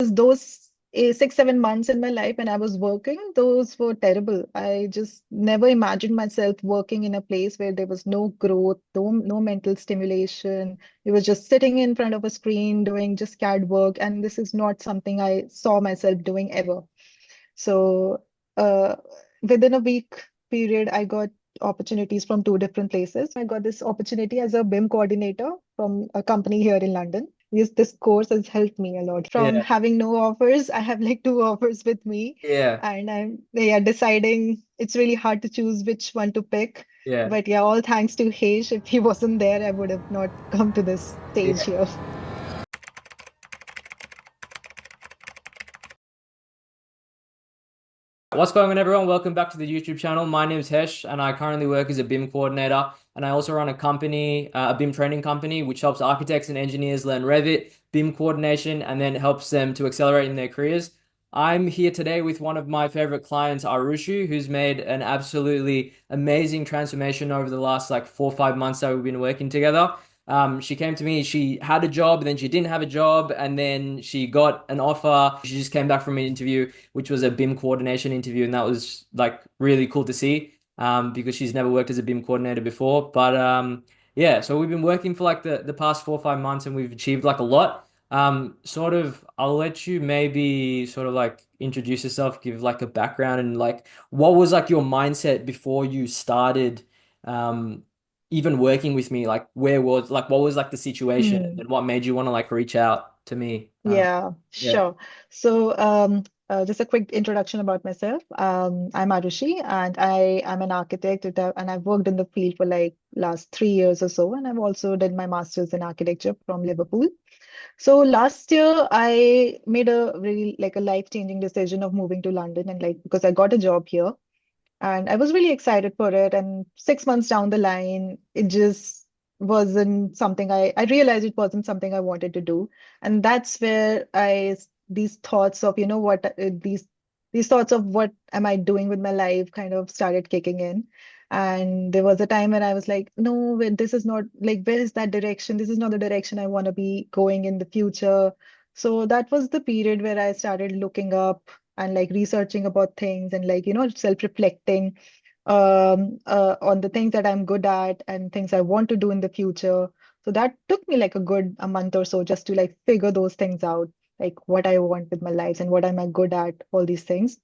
Those 6, 7 months in my life when I was working, those were terrible. I just never imagined myself working in a place where there was no growth, no mental stimulation. It was just sitting in front of a screen doing just CAD work, and this is not something I saw myself doing ever. So uh, within a week period, I got opportunities from two different places. I got this opportunity as a BIM coordinator from a company here in London. This course has helped me a lot. From Yeah, having no offers, I have like two offers with me, yeah, and I'm yeah deciding. It's really hard to choose which one to pick. yeah, But yeah, all thanks to Hesh. If he wasn't there, I would have not come to this stage yeah. here. What's going on, everyone? Welcome back to the YouTube channel. My name is Hesh, and I currently work as a BIM coordinator. And I also run a company, a BIM training company, which helps architects and engineers learn Revit, BIM coordination, and then helps them to accelerate in their careers. I'm here today with one of my favorite clients, Arushi, who's made an absolutely amazing transformation over the last like 4 or 5 months that we've been working together. She came to me, she had a job, then she didn't have a job, and then she got an offer. She just came back from an interview, which was a BIM coordination interview, and that was like really cool to see, because she's never worked as a BIM coordinator before. But yeah, so we've been working for like the past 4 or 5 months, and we've achieved like a lot. Sort of, I'll let you maybe sort of like introduce yourself, give like a background, and like what was like your mindset before you started um even working with me? Like where was like what was like the situation, Hmm. and what made you want to like reach out to me? Yeah, Yeah. sure. So, just a quick introduction about myself. I'm Arushi, and I am an architect, and I've worked in the field for like last 3 years or so, and I've also did my master's in architecture from Liverpool. So last year, I made a really like a life-changing decision of moving to London, and like because I got a job here, and I was really excited for it. And 6 months down the line, it just wasn't something I realized it wasn't something I wanted to do. And that's where these thoughts of, what these thoughts of what am I doing with my life kind of started kicking in. And there was a time when I was like, no, this is not like, where is that direction? This is not the direction I want to be going in the future. So that was the period where I started looking up and like researching about things and like self-reflecting on the things that I'm good at and things I want to do in the future. So that took me like a month or so just to like figure those things out, like what I want with my life and what am I good at, all these things.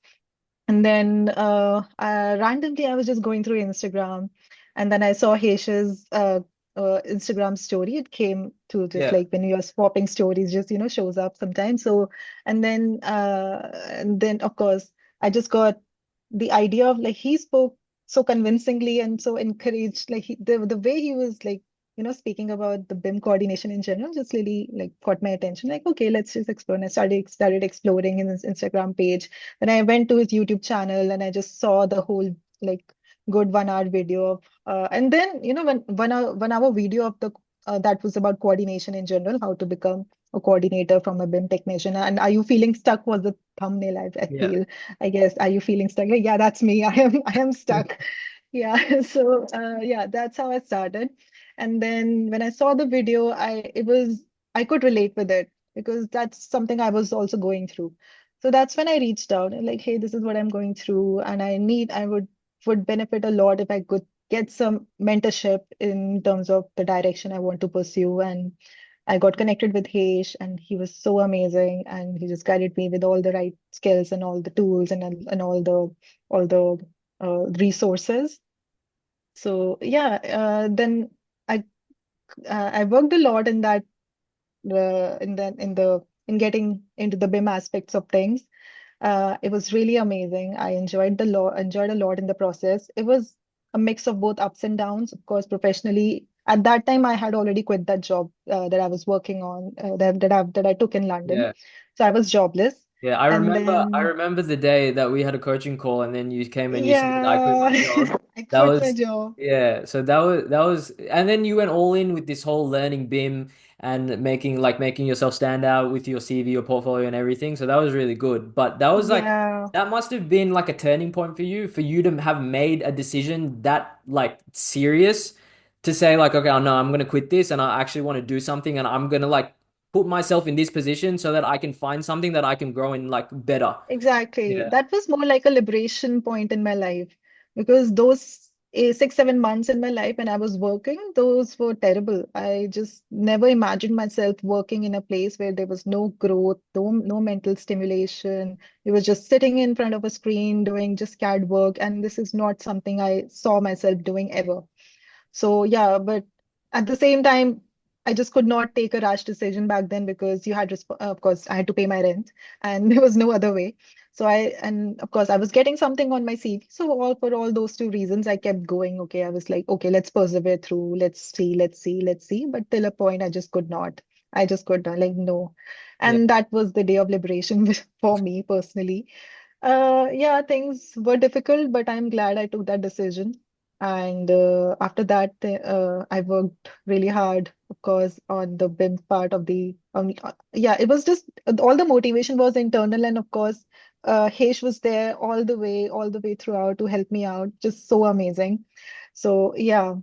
And then randomly, I was just going through Instagram, and then I saw Hesh's Instagram story. It came to just Yeah. like when you're swapping stories, just shows up sometimes. So, and then of course, I just got the idea of like he spoke so convincingly and so encouraged. Like the way he was like speaking about the BIM coordination in general just really like caught my attention. Like, okay, let's just explore. And I started exploring his Instagram page. Then I went to his YouTube channel and I just saw the whole like good 1 hour video of and then when 1 hour video of the that was about coordination in general, how to become a coordinator from a BIM technician. And are you feeling stuck was the thumbnail I Yeah. feel. I guess, are you feeling stuck? Like, yeah, that's me. I am stuck. Yeah. So yeah, that's how I started. And then when I saw the video, I could relate with it because that's something I was also going through. So that's when I reached out and like, hey, this is what I'm going through, and I would benefit a lot if I could get some mentorship in terms of the direction I want to pursue. And I got connected with Hesh, and he was so amazing, and he just guided me with all the right skills and all the tools and all the resources. So yeah, then I I worked a lot in that in getting into the BIM aspects of things. It was really amazing. I enjoyed a lot in the process. It was a mix of both ups and downs. Of course, professionally, at that time, I had already quit that job that I was working on that I took in London. Yeah. So I was jobless, Yeah. and I then remember the day that we had a coaching call, and then you came and you said, I quit yeah, my job. I That quit my was, job. yeah. So that was, and then you went all in with this whole learning BIM and making yourself stand out with your CV, your portfolio, and everything. So that was really good. But that was like, Yeah, that must have been like a turning point for you to have made a decision that like serious to say like, okay, oh, no, I'm gonna quit this, and I actually want to do something, and I'm gonna like put myself in this position so that I can find something that I can grow in like better. Exactly. Yeah. That was more like a liberation point in my life because those 6, 7 months in my life when I was working, those were terrible. I just never imagined myself working in a place where there was no growth, no mental stimulation. It was just sitting in front of a screen doing just CAD work. And this is not something I saw myself doing ever. So yeah, but at the same time, I just could not take a rash decision back then because of course, I had to pay my rent, and there was no other way. And of course, I was getting something on my CV. So for all those two reasons, I kept going. Okay, I was like, okay, let's persevere through. Let's see, let's see, let's see. But till a point, I just could not. I just could not, like, no. Yeah. And that was the day of liberation for me personally. Yeah, things were difficult, but I'm glad I took that decision. And after that, I worked really hard, of course, on the BIM part of yeah, it was just all the motivation was internal. And of course, Hesh was there all the way throughout to help me out. Just so amazing. So, yeah.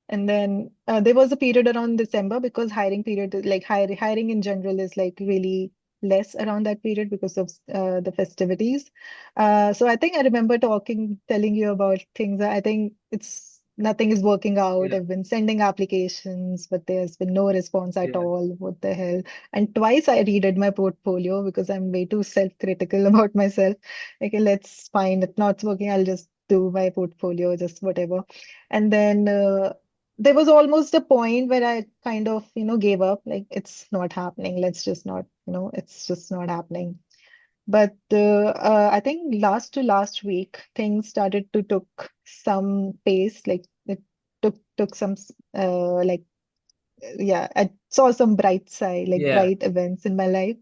And then there was a period around December because hiring in general is like really less around that period because of the festivities. So I think I remember telling you about things. I think it's nothing is working out. Yeah. I've been sending applications, but there's been no response at Yeah. all. What the hell? And twice I redid my portfolio because I'm way too self-critical about myself. Okay, let's fine. If not working, I'll just do my portfolio, just whatever. And then there was almost a point where I kind of, gave up, like it's not happening. Let's just not, it's just not happening. But I think last to last week, things started to took some pace. Like it took some yeah, I saw some bright side, like Yeah. bright events in my life.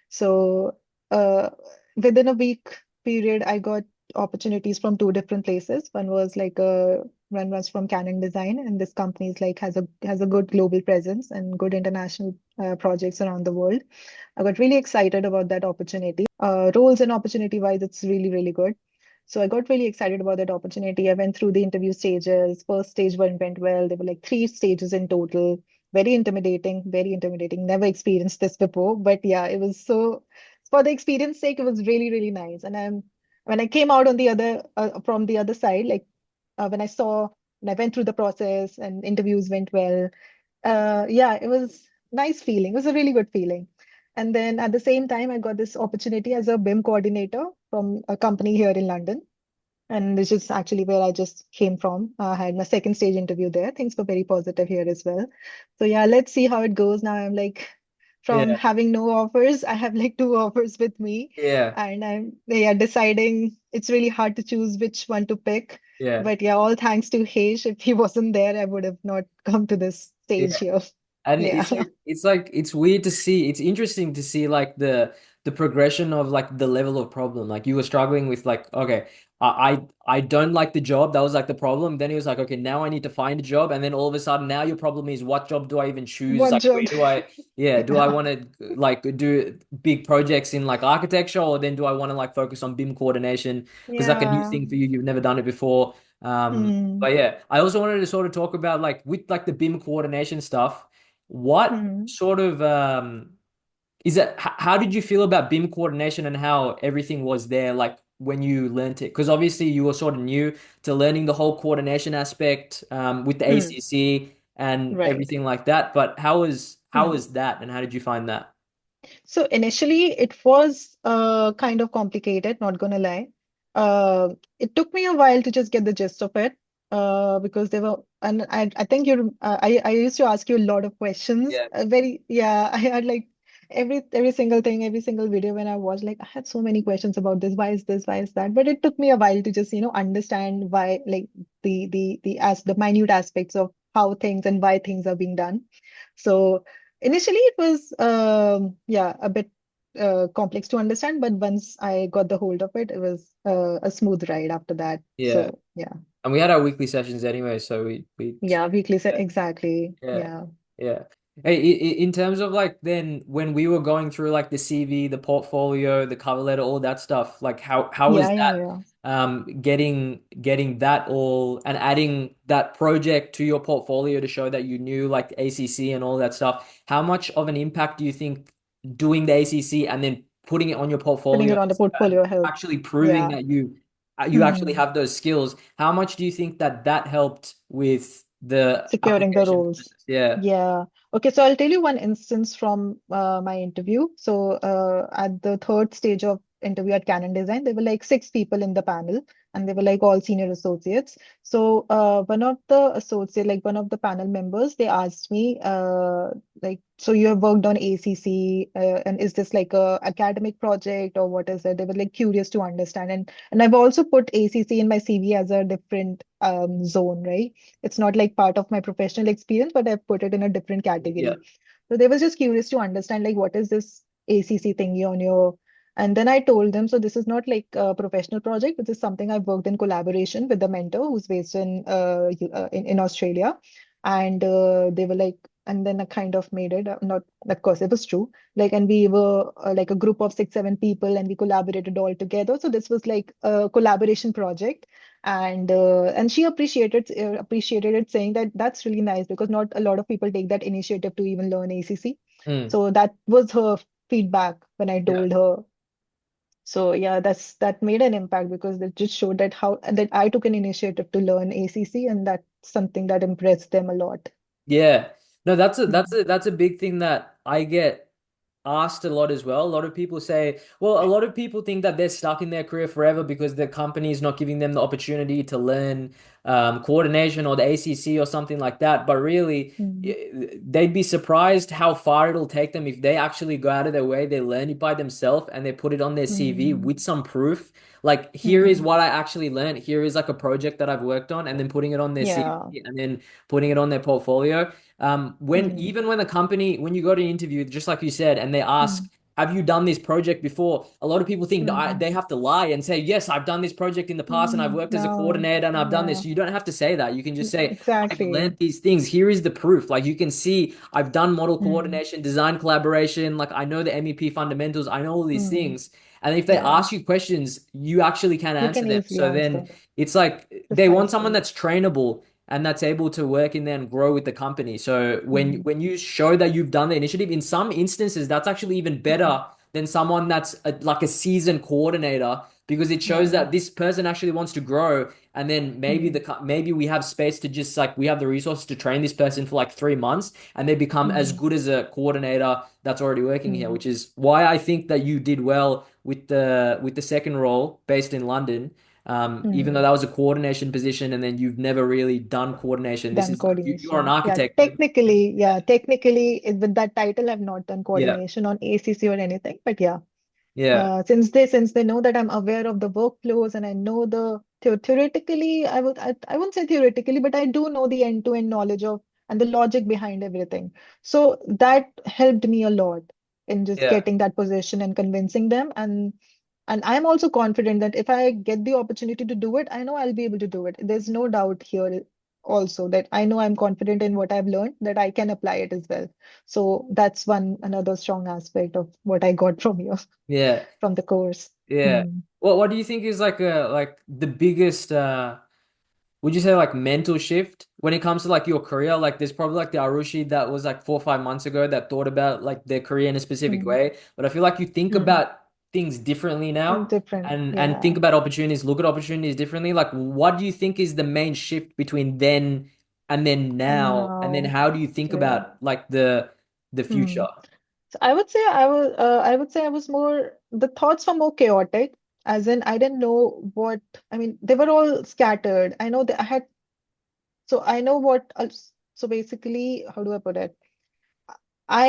So uh, within a week period, I got opportunities from two different places. One was from Canon Design, and this company is like has a good global presence and good international projects around the world. I got really excited about that opportunity. Roles and opportunity wise, it's really, really good. So I got really excited about that opportunity. I went through the interview stages. First stage went well. There were like three stages in total. Very intimidating, very intimidating. Never experienced this before, but yeah, it was so, for the experience sake, it was really, really nice. And when I came out on the other from the other side, like when I went through the process and interviews went well, yeah, it was nice feeling. It was a really good feeling. And then at the same time, I got this opportunity as a BIM coordinator from a company here in London. And this is actually where I just came from. I had my second stage interview there. Things were very positive here as well. So yeah, let's see how it goes. Now I'm like, from Yeah. having no offers, I have like two offers with me. Yeah. And I'm yeah, deciding it's really hard to choose which one to pick. Yeah. But yeah, all thanks to Hesh. If he wasn't there, I would have not come to this stage Yeah. here. And Yeah. it's weird to see. It's interesting to see like the progression of like the level of problem. Like you were struggling with like, okay, I don't like the job. That was like the problem. Then he was like, okay, now I need to find a job. And then all of a sudden now your problem is what job do I even choose? One Like where job. do I yeah, do I Yeah. want to like do big projects in like architecture or then do I want to like focus on BIM coordination? Because like a new Yeah. thing for you, you've never done it before. Hmm. But yeah, I also wanted to sort of talk about like with like the BIM coordination stuff. What Hmm. sort of is it? How did you feel about BIM coordination and how everything was there, like when you learned it? Because obviously you were sort of new to learning the whole coordination aspect with the Hmm. ACC and Right. everything like that. But how Hmm. was that, and how did you find that? So initially, it was kind of complicated, not gonna lie. It took me a while to just get the gist of it because and I think I used to ask you a lot of questions. Yeah, Yeah, I had like every single thing, every single video when I watched, like I had so many questions about this. Why is this? Why is that? But it took me a while to just, understand why, like the minute aspects of how things and why things are being done. So. Initially, it was yeah, a bit complex to understand, but once I got the hold of it, it was a smooth ride after that. yeah. So yeah, And we had our weekly sessions anyway, so we yeah, weekly yeah, exactly. yeah, Yeah. yeah. Hey, in terms of like then when we were going through like the CV, the portfolio, the cover letter, all that stuff, like how was Yeah, yeah, that yeah. getting that all and adding that project to your portfolio to show that you knew like ACC and all that stuff? How much of an impact do you think doing the ACC and then putting it on your Putting portfolio it on the and portfolio help. actually proving Yeah. that you actually Hmm. have those skills? How much do you think that that helped with the Securing the application roles. process? Yeah. Yeah. Okay, so I'll tell you one instance from my interview. So at the third stage of interview at Canon Design, there were like six people in the panel, and they were like all senior associates. So one of the panel members, they asked me, like, so you have worked on ACC, and is this like a academic project or what is it? They were like curious to understand, and I've also put ACC in my CV as a different zone, right? It's not like part of my professional experience, but I've put it in a different Yeah. category. So they was just curious to understand like what is this ACC thingy on your. And then I told them, so this is not like a professional project. This is something I've worked in collaboration with the mentor who's based in Australia. And they were like, and then I kind of made it, not, of course, it was true. Like, and we were like a group of six, seven people, and we collaborated all together. So this was like a collaboration project, and she appreciated it, saying that that's really nice because not a lot of people take that initiative to even learn ACC. Mm. So that was her feedback when I Yeah. told her. So yeah, that made an impact because it just showed that I took an initiative to learn ACC, and that's something that impressed them a lot. Yeah. No, Mm. that's a big thing that I get asked a lot as well. A lot of people say, well, a lot of people think that they're stuck in their career forever because the company is not giving them the opportunity to learn coordination or the ACC or something like that. But really, Mm. they'd be surprised how far it'll take them if they actually go out of their way, they learn it by themselves, and they put it on their CV Mm. with some proof. Like, here is Mm. what I actually learned. Here is like a project that I've worked on, and then putting it on their Yeah. CV and then putting it on their portfolio. When Mm. even when the company, when you go to an interview, just like you said, and they ask, Mm. have you done this project before? A lot of people think that Mm. they have to lie and say, yes, I've done this project in the past and I've Mm. worked as a No. coordinator and I've done Yeah. this. You don't have to say that. You can just say, I've learned Exactly. these things. Here is the proof. Like, you can see I've done model Mm. coordination, design collaboration. Like, I know the MEP fundamentals. I know all these Mm. things. And if they Yeah. ask you questions, you actually can You answer can them. easily So answer then it's like they want someone precisely. that's trainable and that's able to work in there and grow with the company. So Mm. when you show that you've done the initiative, in some instances, that's actually even Mm. better than someone that's like a seasoned coordinator because it shows Yeah. that this person actually wants to grow. And then maybe Mm. maybe we have space to just like we have the resources to train this person for like 3 months and they become as Mm. good as a coordinator that's already working here, Mm. which is why I think that you did well with the second role based in London, even though Mm. that was a coordination position and then you've never really done coordination. This Done is like you're an coordination. architect. Technically, with that title, I've not done Yeah. coordination on ACC or anything. But yeah, Yeah. since they know that I'm aware of the workflows and I know theoretically, I wouldn't say theoretically, but I do know the end-to-end knowledge of and the logic behind everything. So that helped me a lot in just Yeah. getting that position and convincing them. And I'm also confident that if I get the opportunity to do it, I know I'll be able to do it. There's no doubt here also that I know I'm confident in what I've learned, that I can apply it as well. So that's another strong aspect of what I got from you, Yeah. from the course. Yeah. Hmm. What do you think is like the biggest would you say like mental shift when it comes to like your career? Like there's probably like the Arushi that was like 4 or 5 months ago that thought about like their career in a specific Hmm. way. But I feel like you think Hmm. about things differently now Different. and think Yeah. about opportunities, look at opportunities differently. Like what do you think is the main shift between then and then And now? And then now, how do you think right. about like the Hmm. future? So I would say I was more, the thoughts were more chaotic, as in I didn't know what, I mean, they were all scattered. I know that I had, so I know what, so basically, how do I put it? I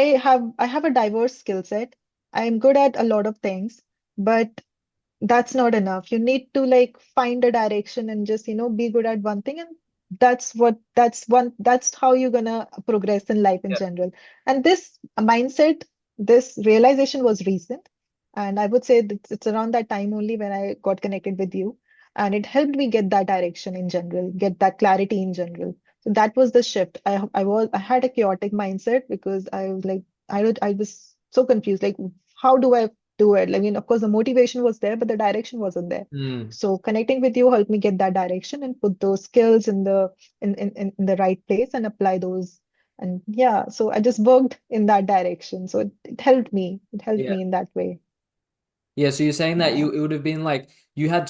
have a diverse skill set. I'm good at a lot of things, but that's not enough. You need to like find a direction and just, be good at one thing. And that's how you're gonna progress in life in Yeah. general. And this mindset, this realization was recent. And I would say that it's around that time only when I got connected with you. And it helped me get that direction in general, get that clarity in general. So that was the shift. I had a chaotic mindset because I was like I was so confused. Like, how do I do it? I mean, of course, the motivation was there, but the direction wasn't there. Mm. So connecting with you helped me get that direction and put those skills in in the right place and apply those. And yeah, so I just worked in that direction. So it helped me. It helped Yeah. me in that way. Yeah, so you're saying that Yeah. it would have been like you had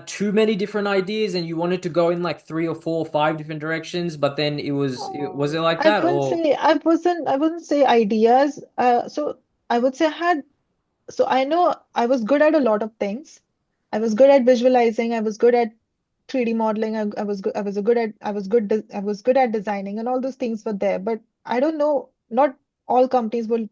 too many different ideas and you wanted to go in like three or four or five different directions, but then was it like I that wouldn't or say I wouldn't say ideas. So I would say I had so I know I was good at a lot of things. I was good at visualizing. I was good at 3D modeling. I was good. I was a good at. I was good. I was good at designing, and all those things were there. But I don't know. Not all companies will,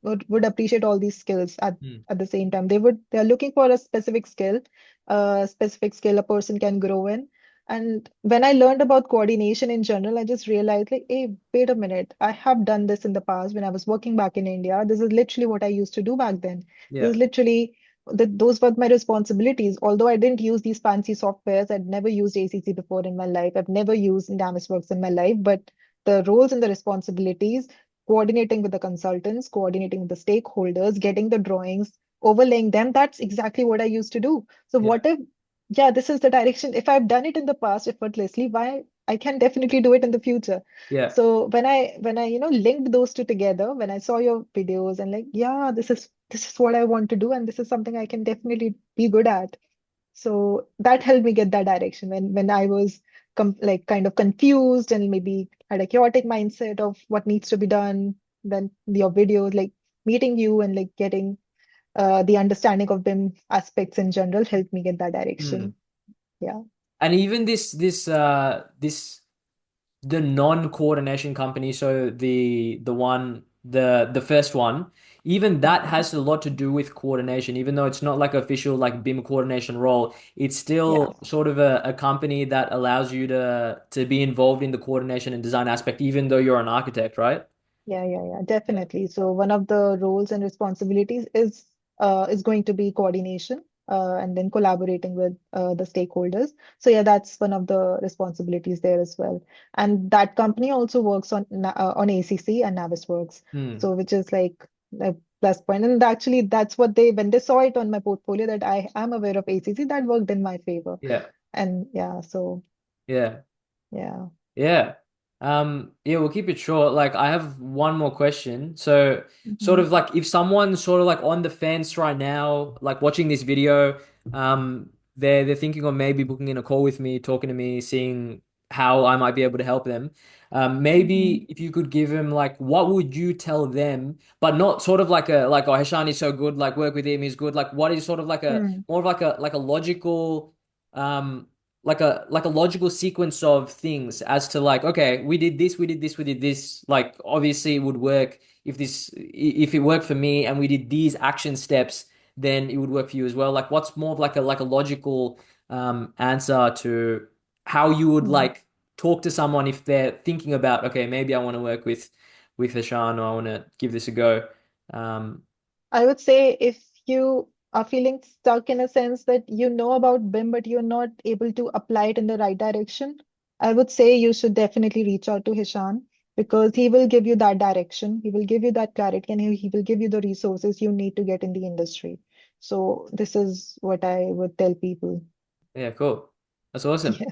would appreciate all these skills Hmm. at the same time. They would. They are looking for a specific skill a person can grow in. And when I learned about coordination in general, I just realized, like, hey, wait a minute. I have done this in the past when I was working back in India. This is literally what I used to do back then. This Yeah. is literally those were my responsibilities. Although I didn't use these fancy softwares, I'd never used ACC before in my life. I've never used Navisworks in my life, but the roles and the responsibilities, coordinating with the consultants, coordinating with the stakeholders, getting the drawings, overlaying them, that's exactly what I used to do. So Yeah. what if, yeah, this is the direction. If I've done it in the past effortlessly, why I can definitely do it in the future. Yeah. So when I linked those two together, when I saw your videos and like, yeah, this is what I want to do, and this is something I can definitely be good at. So that helped me get that direction when I was like kind of confused and maybe had a chaotic mindset of what needs to be done. Then your videos, like meeting you and like getting the understanding of BIM aspects in general helped me get that Hmm. direction. Yeah. And even this the non-coordination company, so the first one, even that Mhm. has a lot to do with coordination, even though it's not like official like BIM coordination role, it's Yeah. still sort of a company that allows you to be involved in the coordination and design aspect, even though you're an architect, right? Yeah, Yeah. definitely. So one of the roles and responsibilities is going to be coordination and then collaborating with the stakeholders. So yeah, that's one of the responsibilities there as well. And that company also works on ACC and Navisworks. Hmm. So which is like a plus point. And actually, that's what they when they saw it on my portfolio that I am aware of ACC, that worked in my favor. Yeah. And yeah, so Yeah. yeah. Yeah. Yeah, we'll keep it short. Like I have one more question. So sort Mhm. of like if someone's sort of like on the fence right now, like watching this video, they're thinking of maybe booking in a call with me, talking to me, seeing how I might be able to help them. Mhm. Maybe if you could give them like what would you tell them, but not sort of like a like oh Hashan is so good, like work with him, he's good. Like what is sort of like a Mm. more of like a logical um like a logical sequence of things as to like okay we did this we did this we did this like obviously it would work if it worked for me and we did these action steps then it would work for you as well like what's more of like a logical answer to how you would Mm. like talk to someone if they're thinking about okay maybe I want to work with Hashan or I want to give this a go um I would say if you are feeling stuck in a sense that you know about BIM, but you're not able to apply it in the right direction, I would say you should definitely reach out to Hishan because he will give you that direction. He will give you that clarity and he will give you the resources you need to get in the industry. So this is what I would tell people. yeah cool that's awesome